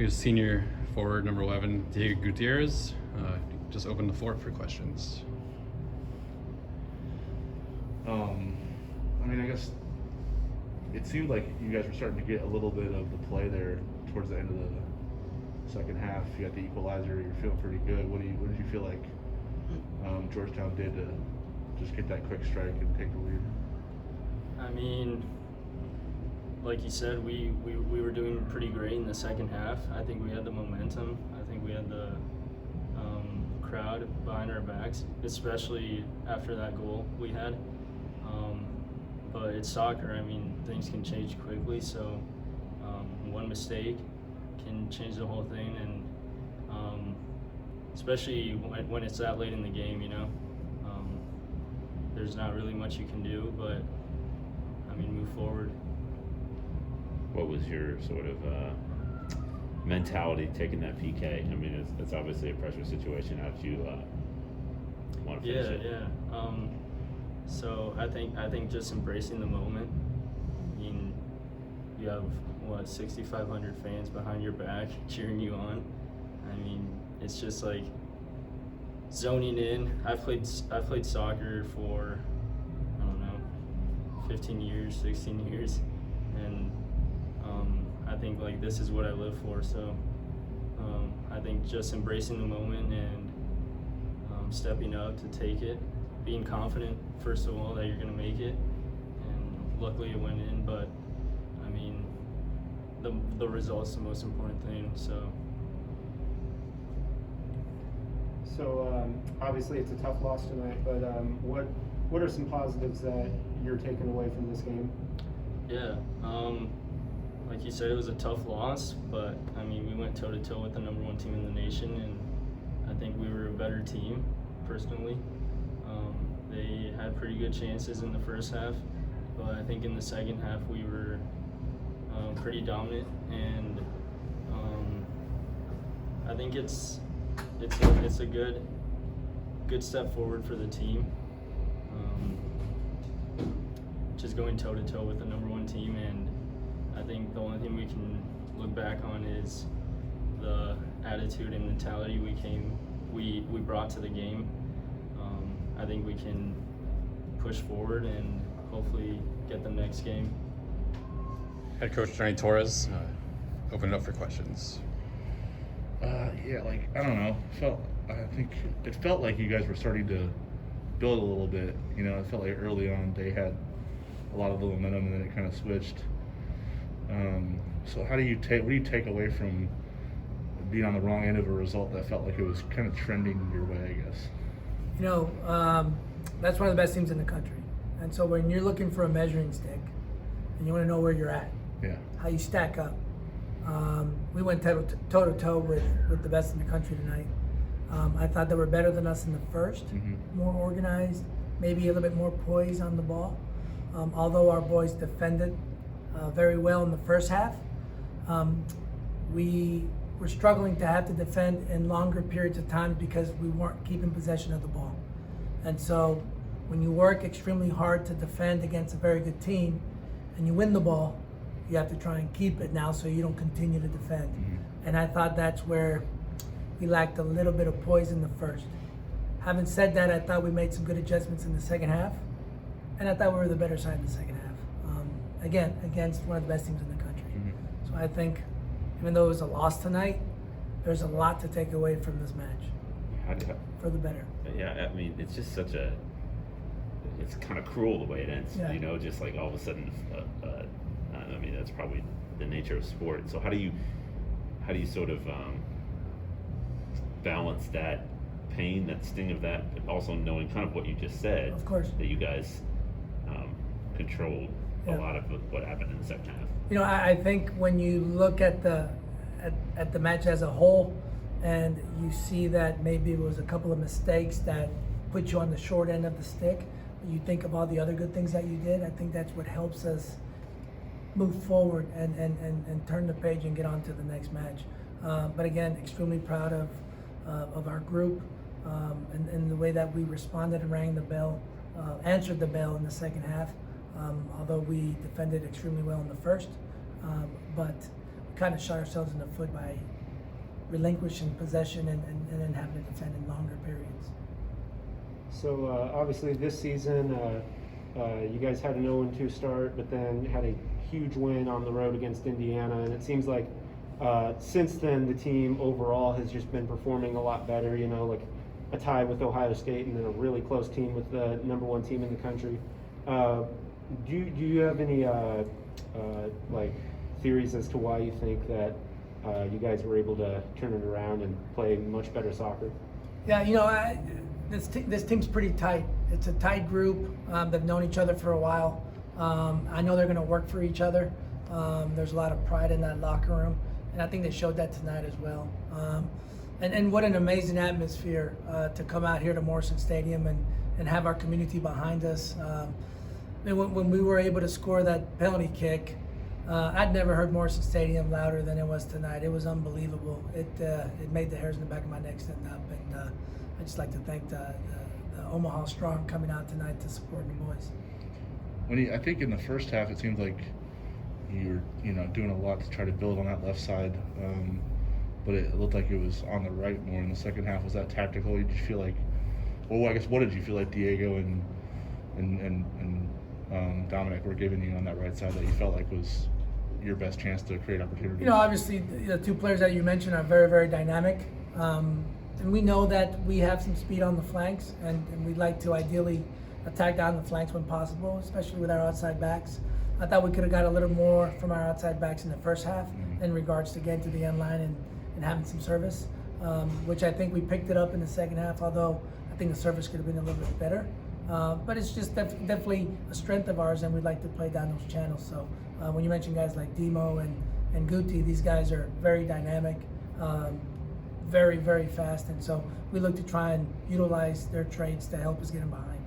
We have senior forward number 11, Diego Gutierrez. Just open the floor for questions. I guess it seemed like you guys were starting to get a little bit of the play there towards the end of the second half. You got the equalizer. You're feeling pretty good. What did you feel like Georgetown did to just get that quick strike and take the lead? I mean, like you said, we were doing pretty great in the second half. I think we had the momentum. I think we had the crowd behind our backs, especially after that goal we had. But it's soccer. I mean, things can change quickly. So one mistake can change the whole thing, and especially when it's that late in the game, there's not really much you can do. But I mean, move forward. What was your sort of mentality taking that PK? I mean, it's obviously a pressure situation. How did you want to finish it? Yeah. So I think just embracing the moment. I mean, you have 6,500 fans behind your back cheering you on. I mean, it's just like zoning in. I've played soccer for, I don't know, 15 years, 16 years, and I think like this is what I live for. So I think just embracing the moment and stepping up to take it, being confident first of all that you're gonna make it, and luckily it went in. But I mean, the result's the most important thing. So obviously it's a tough loss tonight, but what are some positives that you're taking away from this game? Yeah, like you said, it was a tough loss, but I mean, we went toe-to-toe with the number 1 team in the nation, and I think we were a better team, personally. They had pretty good chances in the first half, but I think in the second half we were pretty dominant, and I think it's a good step forward for the team. Just going toe-to-toe with the number 1 team, and I think the only thing we can look back on is the attitude and mentality we brought to the game. I think we can push forward and hopefully get the next game. Head coach Johnny Torres, open it up for questions. Yeah, I don't know. I think it felt like you guys were starting to build a little bit. It felt like early on they had a lot of the momentum, and then it kind of switched. So what do you take away from being on the wrong end of a result that felt like it was kind of trending your way, I guess? That's one of the best teams in the country. And so when you're looking for a measuring stick and you want to know where you're at, how you stack up, we went toe-to-toe with the best in the country tonight. I thought they were better than us in the first, more organized, maybe a little bit more poise on the ball. Although our boys defended very well in the first half, we were struggling to have to defend in longer periods of time because we weren't keeping possession of the ball. And so when you work extremely hard to defend against a very good team and you win the ball, you have to try and keep it now so you don't continue to defend. And I thought that's where we lacked a little bit of poise in the first. Having said that, I thought we made some good adjustments in the second half, and I thought we were the better side in the second half. Again, against one of the best teams in the country. So I think, even though it was a loss tonight, there's a lot to take away from this match for the better. Yeah, I mean, it's just it's kind of cruel the way it ends. Yeah. Just like all of a sudden, I mean, that's probably the nature of sport. So how do you sort of balance that pain, that sting of that, but also knowing kind of what you just said, Of course. that you guys controlled a lot of what happened in the second half? I think when you look at the match as a whole, and you see that maybe it was a couple of mistakes that put you on the short end of the stick, but you think of all the other good things that you did, I think that's what helps us move forward and turn the page and get on to the next match. But again, extremely proud of our group and the way that we responded and rang the bell, answered the bell in the second half. Although we defended extremely well in the first, but kind of shot ourselves in the foot by relinquishing possession and then having to defend in longer periods. So obviously this season, you guys had an 0-2 start, but then had a huge win on the road against Indiana, and it seems like since then the team overall has just been performing a lot better. You know, like a tie with Ohio State, and then a really close team with the #1 team in the country. Do you have any like theories as to why you think that you guys were able to turn it around and play much better soccer? Yeah, you know, this team's pretty tight. It's a tight group. They've known each other for a while. I know they're going to work for each other. There's a lot of pride in that locker room, and I think they showed that tonight as well. And what an amazing atmosphere to come out here to Morrison Stadium and have our community behind us. When we were able to score that penalty kick, I'd never heard Morrison Stadium louder than it was tonight. It was unbelievable. It made the hairs in the back of my neck stand up, and I'd just like to thank the Omaha Strong coming out tonight to support the boys. I think in the first half it seemed like you were doing a lot to try to build on that left side, but it looked like it was on the right more in the second half. Was that tactical? Did you feel like, well, I guess what did you feel like Diego and Dominic were giving you on that right side that you felt like was your best chance to create opportunities? You know, obviously the two players that you mentioned are very, very dynamic. And we know that we have some speed on the flanks, and we'd like to ideally attack down the flanks when possible, especially with our outside backs. I thought we could have got a little more from our outside backs in the first half in regards to getting to the end line and having some service, which I think we picked it up in the second half, although I think the service could have been a little bit better. But it's just definitely a strength of ours, and we'd like to play down those channels. So when you mention guys like Demo and Guti, these guys are very dynamic, very, very fast, and so we look to try and utilize their traits to help us get them behind.